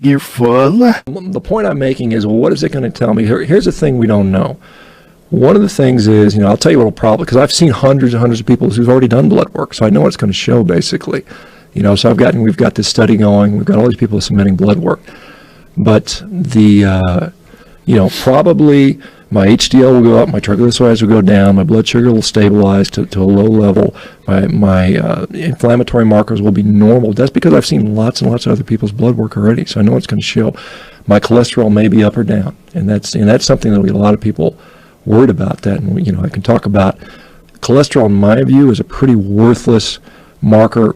You're full. The point I'm making is, what is it going to tell me? Here's the thing we don't know. One of the things is, I'll tell you what will probably, because I've seen hundreds and hundreds of people who've already done blood work, so I know what it's going to show, basically. So we've got this study going. We've got all these people submitting blood work. But probably my HDL will go up, my triglycerides will go down, my blood sugar will stabilize to a low level, my inflammatory markers will be normal. That's because I've seen lots and lots of other people's blood work already, so I know it's going to show. My cholesterol may be up or down, and that's something that we get a lot of people worried about that. And I can talk about cholesterol. In my view, is a pretty worthless marker,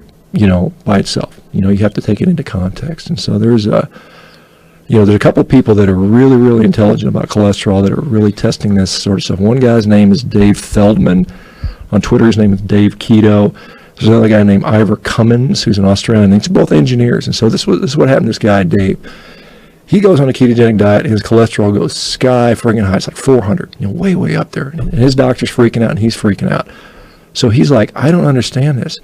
by itself. You have to take it into context, and so there's a couple of people that are really, really intelligent about cholesterol that are really testing this sort of stuff. One guy's name is Dave Feldman. On Twitter, his name is Dave Keto. There's another guy named Ivor Cummins, who's an Australian. They're both engineers. And so this is what happened to this guy, Dave. He goes on a ketogenic diet, and his cholesterol goes sky friggin' high. It's like 400, way, way up there. And his doctor's freaking out, and he's freaking out. So he's like, I don't understand this.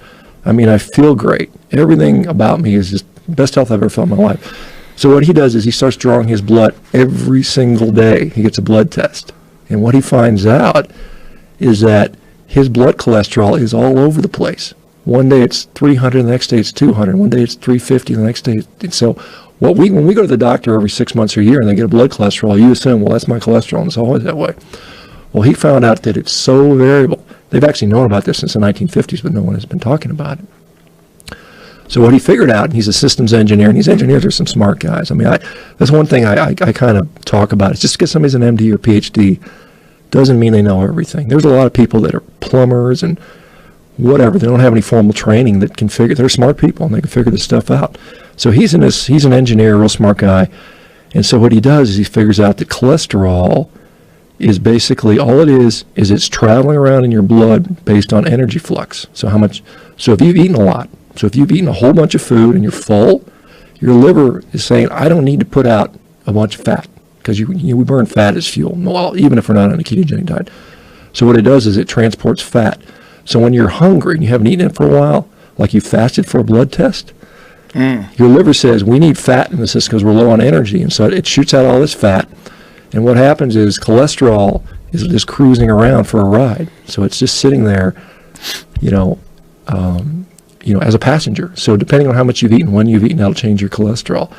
I mean, I feel great. Everything about me is just the best health I've ever felt in my life. So what he does is he starts drawing his blood every single day. He gets a blood test. And what he finds out is that his blood cholesterol is all over the place. One day it's 300, the next day it's 200. One day it's 350, the next day. So when we go to the doctor every 6 months or a year and they get a blood cholesterol, you assume, well, that's my cholesterol, and it's always that way. Well, he found out that it's so variable. They've actually known about this since the 1950s, but no one has been talking about it. So what he figured out, and he's a systems engineer, and these engineers are some smart guys. I mean, that's one thing I kind of talk about. It's just because somebody's an MD or PhD doesn't mean they know everything. There's a lot of people that are plumbers and whatever. They don't have any formal training that can figure. They're smart people, and they can figure this stuff out. So he's an engineer, a real smart guy. And so what he does is he figures out that cholesterol is basically, all it is it's traveling around in your blood based on energy flux. So if you've eaten a lot, so if you've eaten a whole bunch of food and you're full, your liver is saying, I don't need to put out a bunch of fat, because we burn fat as fuel, well, even if we're not on a ketogenic diet. So what it does is it transports fat. So when you're hungry and you haven't eaten it for a while, like you fasted for a blood test, your liver says, we need fat in the system because we're low on energy. And so it shoots out all this fat. And what happens is cholesterol is just cruising around for a ride. So it's just sitting there, as a passenger. So depending on how much you've eaten, when you've eaten, that'll change your cholesterol.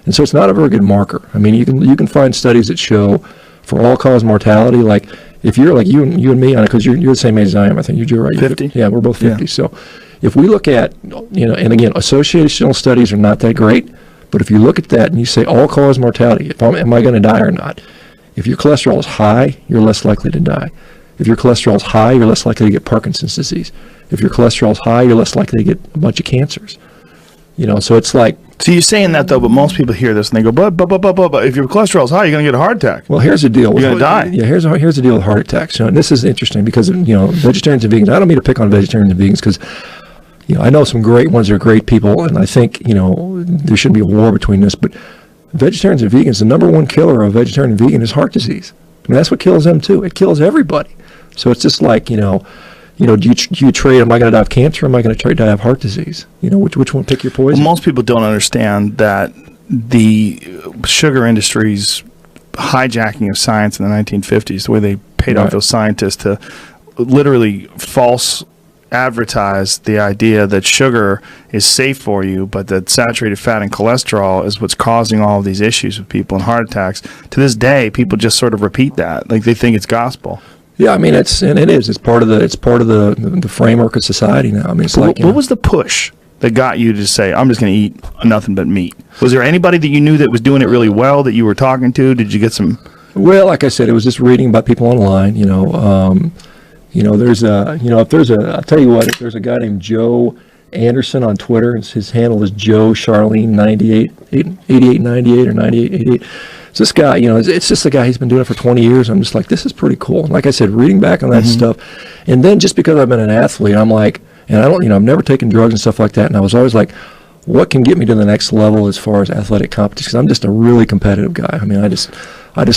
And so it's not a very good marker. I mean, you can find studies that show for all-cause mortality, like if you're like you and me, because you're the same age as I am, I think you're right. 50? Yeah, we're both 50. Yeah. So if we look at, and again, associational studies are not that great, but if you look at that and you say all-cause mortality, am I going to die or not? If your cholesterol is high, you're less likely to die. If your cholesterol is high, you're less likely to get Parkinson's disease. If your cholesterol is high, you're less likely to get a bunch of cancers. So it's like... So you're saying that, though, but most people hear this and they go, but if your cholesterol is high, you're going to get a heart attack. Well, here's the deal. You're going to die. Yeah, here's the deal with heart attacks. And this is interesting because, vegetarians and vegans, I don't mean to pick on vegetarians and vegans because, I know some great ones that are great people, and I think, there shouldn't be a war between this, but vegetarians and vegans, the number one killer of vegetarian and vegan is heart disease. I mean, that's what kills them, too. It kills everybody. So it's just like, do you trade, am I going to die of cancer or am I going to trade die of heart disease? Which one, pick your poison? Well, most people don't understand that the sugar industry's hijacking of science in the 1950s, the way they paid off those scientists to literally false advertise the idea that sugar is safe for you, but that saturated fat and cholesterol is what's causing all of these issues with people and heart attacks. To this day, people just sort of repeat that, like they think it's gospel. Yeah, I mean it is. It's part of the framework of society now. I mean, what was the push that got you to say, I'm just going to eat nothing but meat? Was there anybody that you knew that was doing it really well that you were talking to? Did you get some? Well, like I said, it was just reading about people online. I'll tell you what, if there's a guy named Joe Anderson on Twitter, and his handle is Joe Charlene 8898 or 9888. So this guy, it's just a guy, he's been doing it for 20 years. I'm just like, this is pretty cool. And like I said, reading back on that stuff, and then just because I've been an athlete, I'm like, and I don't, I've never taken drugs and stuff like that, and I was always like, what can get me to the next level as far as athletic competition? Because I'm just a really competitive guy. I mean, I just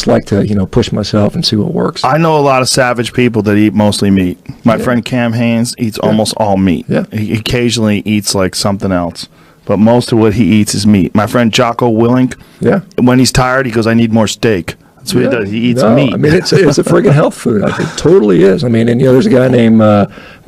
like to, push myself and see what works. I know a lot of savage people that eat mostly meat. My friend Cam Haynes eats almost all meat. Yeah. He occasionally eats like something else. but most of what he eats is meat. My friend Jocko Willink, Yeah. when he's tired, he goes, "I need more steak." That's what he does. He eats meat. I mean, it's a friggin' health food. Like, it totally is. I mean, and there's a guy named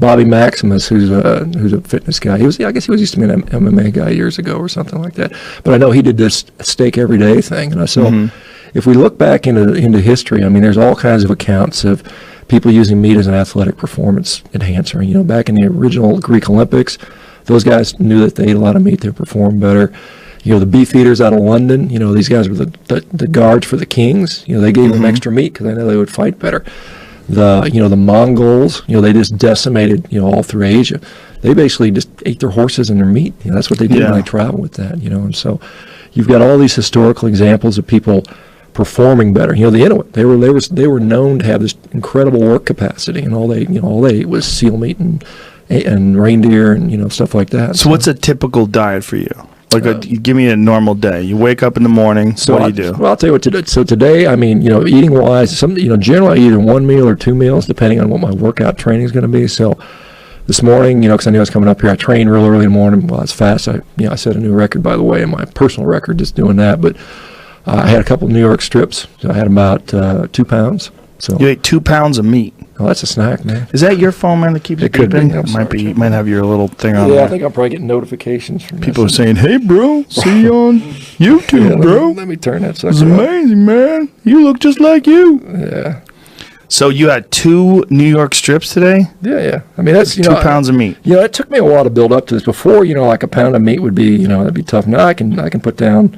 Bobby Maximus who's a fitness guy. I guess he used to be an MMA guy years ago or something like that. But I know he did this steak every day thing. And so if we look back into history, I mean, there's all kinds of accounts of people using meat as an athletic performance enhancer. You know, back in the original Greek Olympics, those guys knew that they ate a lot of meat to perform better. You know, the beef eaters out of London, you know, these guys were the guards for the kings. You know, they gave them extra meat because they know they would fight better. The Mongols, you know, they just decimated, you know, all through Asia. They basically just ate their horses and their meat. You know, that's what they did when they traveled with that, you know. And so you've got all these historical examples of people performing better. You know, the Inuit, they were known to have this incredible work capacity, and all they ate was seal meat and reindeer and, you know, stuff like that. So what's a typical diet for you? Like, give me a normal day. You wake up in the morning. So what do you do? Well, I'll tell you what today. So today, I mean, you know, eating wise, generally I eat either one meal or two meals, depending on what my workout training is going to be. So this morning, you know, because I knew I was coming up here, I trained real early in the morning. Well, it's fast. I set a new record, by the way, in my personal record, just doing that. But I had a couple of New York strips. So I had about 2 pounds. So you ate 2 pounds of meat. Oh, that's a snack, man. Is that your phone, man, that keeps It could be. beeping? Might have your little thing on Yeah, there. I think I'm probably getting notifications from People are saying, "Hey, bro, see you on YouTube, bro. Let me turn that It's sucker off. amazing, man. You look just like you." Yeah. So you had 2 New York strips today? Yeah. I mean, that's, 2 pounds of meat. You know, it took me a while to build up to this. Before, you know, like a pound of meat would be, you know, that'd be tough. Now I can put down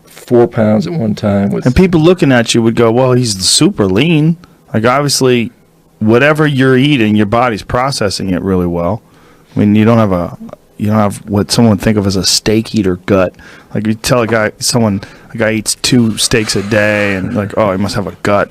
4 pounds at one time. And people looking at you would go, "Well, he's super lean." Like, obviously, whatever you're eating, your body's processing it really well. I mean, you don't have what someone would think of as a steak eater gut. Like, you tell a guy eats 2 steaks a day, and like, oh, he must have a gut.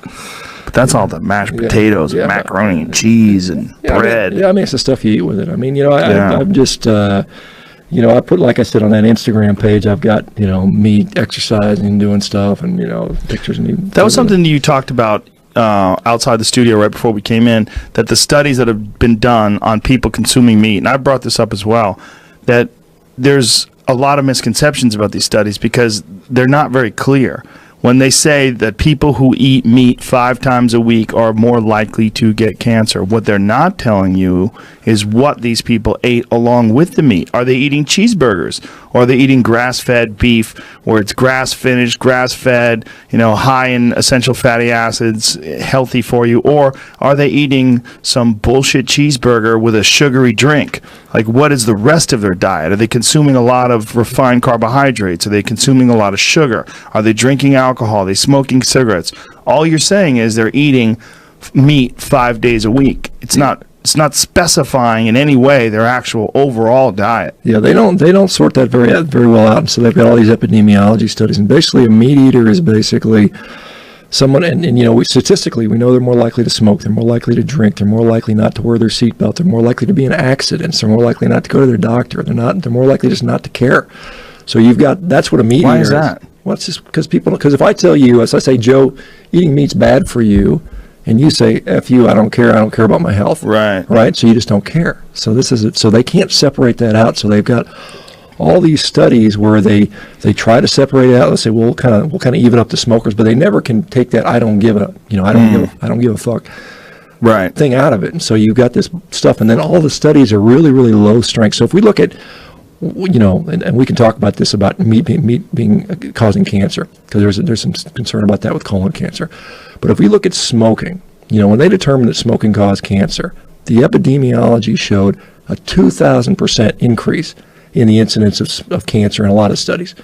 But that's all the mashed potatoes and macaroni and cheese and bread. I mean, it's the stuff you eat with it. I mean, you know, I've just, you know, I put, like I said, on that Instagram page, I've got, you know, me exercising, doing stuff, and, you know, pictures. That was something you talked about outside the studio right before we came in, that the studies that have been done on people consuming meat, and I brought this up as well, that there's a lot of misconceptions about these studies because they're not very clear. When they say that people who eat meat 5 times a week are more likely to get cancer, what they're not telling you is what these people ate along with the meat. Are they eating cheeseburgers? Or are they eating grass-fed beef where it's grass-finished, grass-fed, you know, high in essential fatty acids, healthy for you? Or are they eating some bullshit cheeseburger with a sugary drink? Like, what is the rest of their diet? Are they consuming a lot of refined carbohydrates? Are they consuming a lot of sugar? Are they drinking alcohol? Are they smoking cigarettes? All you're saying is they're eating meat 5 days a week. It's not specifying in any way their actual overall diet. Yeah, they don't sort that very well out, and so they've got all these epidemiology studies. And basically, a meat eater is basically someone, and you know, statistically, we know they're more likely to smoke, they're more likely to drink, they're more likely not to wear their seatbelt, they're more likely to be in accidents, they're more likely not to go to their doctor, they're more likely just not to care. So that's what a meat eater is. Why is that? Well, it's just because if I tell you, as I say, Joe, eating meat's bad for you, and you say, F you, I don't care about my health. Right? So you just don't care. So this is it. So they can't separate that out. So they've got all these studies where they try to separate it out. Let's say, well, we'll kind of even up the smokers, but they never can take that I don't give a fuck thing out of it. And so you've got this stuff, and then all the studies are really, really low strength. So if we look at, you know, and we can talk about this about meat being causing cancer, because there's some concern about that with colon cancer. But if we look at smoking, you know, when they determined that smoking caused cancer, the epidemiology showed a 2,000% increase in the incidence of cancer in a lot of studies.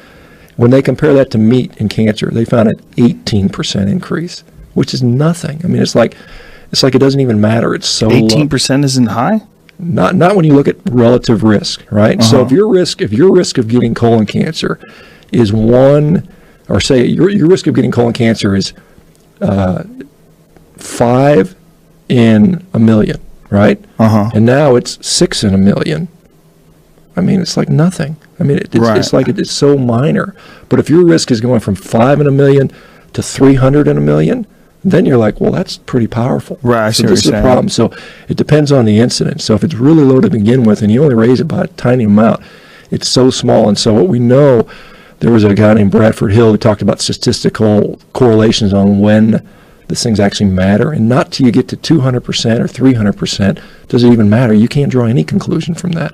When they compare that to meat and cancer, they found an 18% increase, which is nothing. I mean, it's like it doesn't even matter. It's so 18% isn't high? Not when you look at relative risk, right? So if your risk of getting colon cancer is 1, or say your risk of getting colon cancer is 5 in a million, right? And now it's 6 in a million. I mean, it's like nothing. I mean, it's like it's so minor. But if your risk is going from 5 in a million to 300 in a million, then you're like, well, that's pretty powerful. Right. So this is the problem. So it depends on the incidence. So if it's really low to begin with and you only raise it by a tiny amount, It's so small. And so what we know, there was a guy named Bradford Hill who talked about statistical correlations on when these things actually matter. And not till you get to 200% or 300% does it even matter. You can't draw any conclusion from that.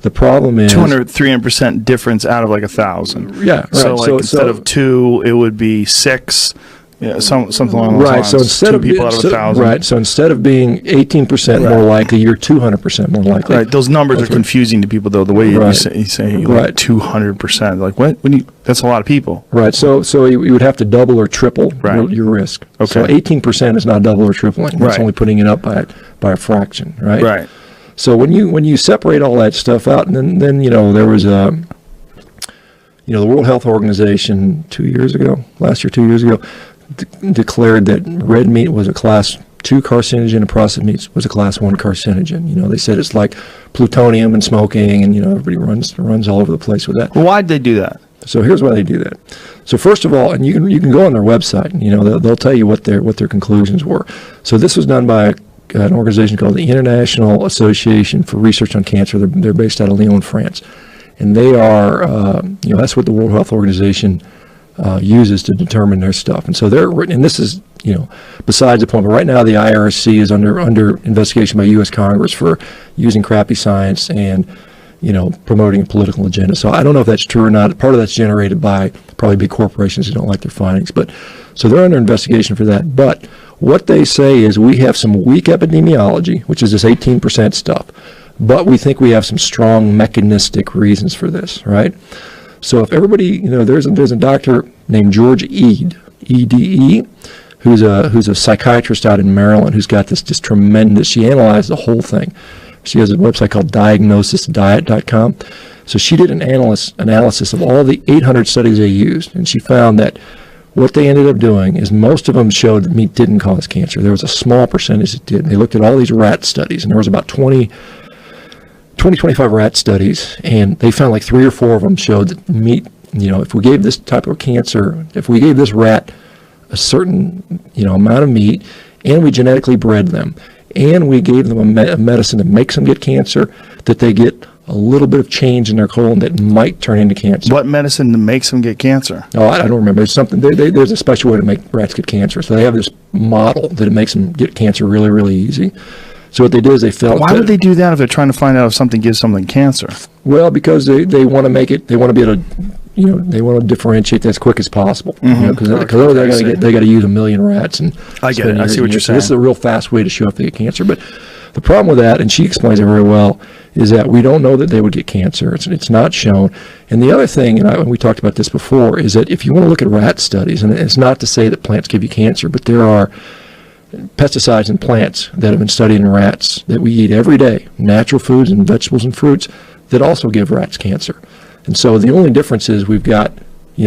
The problem is 200-300% difference out of like 1,000. Yeah, right. So like instead of 2, it would be 6. Yeah, something along those lines. So instead 2 of people out of 1,000. right. So instead of being 18% more likely, you're 200% more likely. Right. Those numbers are confusing to people, though. The way you say like 200%, like what? That's a lot of people. Right. So you would have to double or triple your risk. Okay. So 18% is not double or tripling. It's only putting it up by a fraction. Right. Right. So when you separate all that stuff out, and then there was the World Health Organization 2 years ago, declared that red meat was a class 2 carcinogen and processed meats was a class 1 carcinogen. They said it's like plutonium and smoking, and everybody runs all over the place with that. Well, why'd they do that? So here's why they do that. So first of all, and you can go on their website, and they'll tell you what their conclusions were. So this was done by an organization called the International Association for Research on Cancer. They're based out of Lyon, France, and they are that's what the World Health Organization uses to determine their stuff. And so and this is, besides the point, but right now the IRC is under investigation by U.S. Congress for using crappy science and, promoting a political agenda. So I don't know if that's true or not. Part of that's generated by probably big corporations who don't like their findings. But so they're under investigation for that. But what they say is we have some weak epidemiology, which is this 18% stuff, but we think we have some strong mechanistic reasons for this, right? So if everybody, there's a doctor named George Ede, E-D-E, who's a psychiatrist out in Maryland who's got this just tremendous, she analyzed the whole thing. She has a website called diagnosisdiet.com. So she did an analysis of all the 800 studies they used, and she found that what they ended up doing is most of them showed that meat didn't cause cancer. There was a small percentage that did. They looked at all these rat studies, and there was about 25 rat studies, and they found like 3 or 4 of them showed that meat, if we gave this type of cancer, if we gave this rat a certain, amount of meat, and we genetically bred them, and we gave them a medicine that makes them get cancer, that they get a little bit of change in their colon that might turn into cancer. What medicine makes them get cancer? Oh, I don't remember. There's something. There's a special way to make rats get cancer. So they have this model that it makes them get cancer really, really easy. So what they did is they felt. Why would they do that if they're trying to find out if something gives something cancer? Well, because they want to make it. They want to be able to, they want to differentiate that as quick as possible. Because they got to use 1 million rats and. I get it. I see what you're saying. This is a real fast way to show if they get cancer, but the problem with that, and she explains it very well, is that we don't know that they would get cancer. It's not shown. And the other thing, and we talked about this before, is that if you want to look at rat studies, and it's not to say that plants give you cancer, but there are pesticides in plants that have been studied in rats that we eat every day, natural foods and vegetables and fruits, that also give rats cancer. And so the only difference is we've got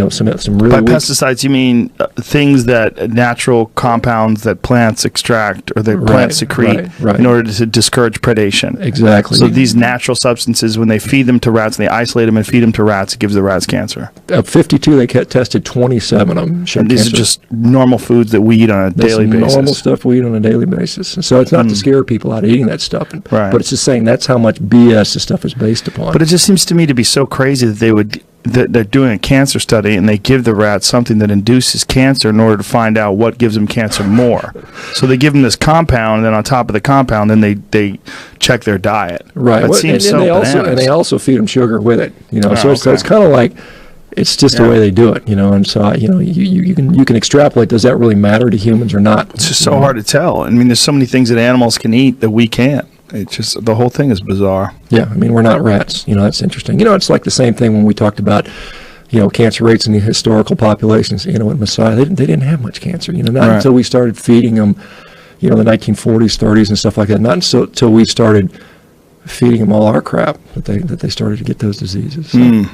some really by pesticides you mean things that natural compounds that plants extract or that plants secrete in order to discourage predation. Exactly. So these natural substances, when they feed them to rats and they isolate them and feed them to rats, it gives the rats cancer. Of 52, they tested 27 of them. And these are just normal foods that we eat on a daily basis. Normal stuff we eat on a daily basis. And so it's not to scare people out of eating that stuff, but it's just saying that's how much BS this stuff is based upon. But it just seems to me to be so crazy that they're doing a cancer study and they give the rats something that induces cancer in order to find out what gives them cancer more. So they give them this compound, and then on top of the compound, then they check their diet. Right. That seems so bananas. And they also feed them sugar with it. So it's kind of like it's just the way they do it. And so you can extrapolate. Does that really matter to humans or not? It's just so hard to tell. I mean, there's so many things that animals can eat that we can't. It's just the whole thing is bizarre. Yeah, I mean, we're not rats. That's interesting. It's like the same thing when we talked about, cancer rates in the historical populations. At Messiah, they didn't have much cancer. Not until we started feeding them, the 1940s, 30s, and stuff like that. Not until we started feeding them all our crap that they started to get those diseases. So.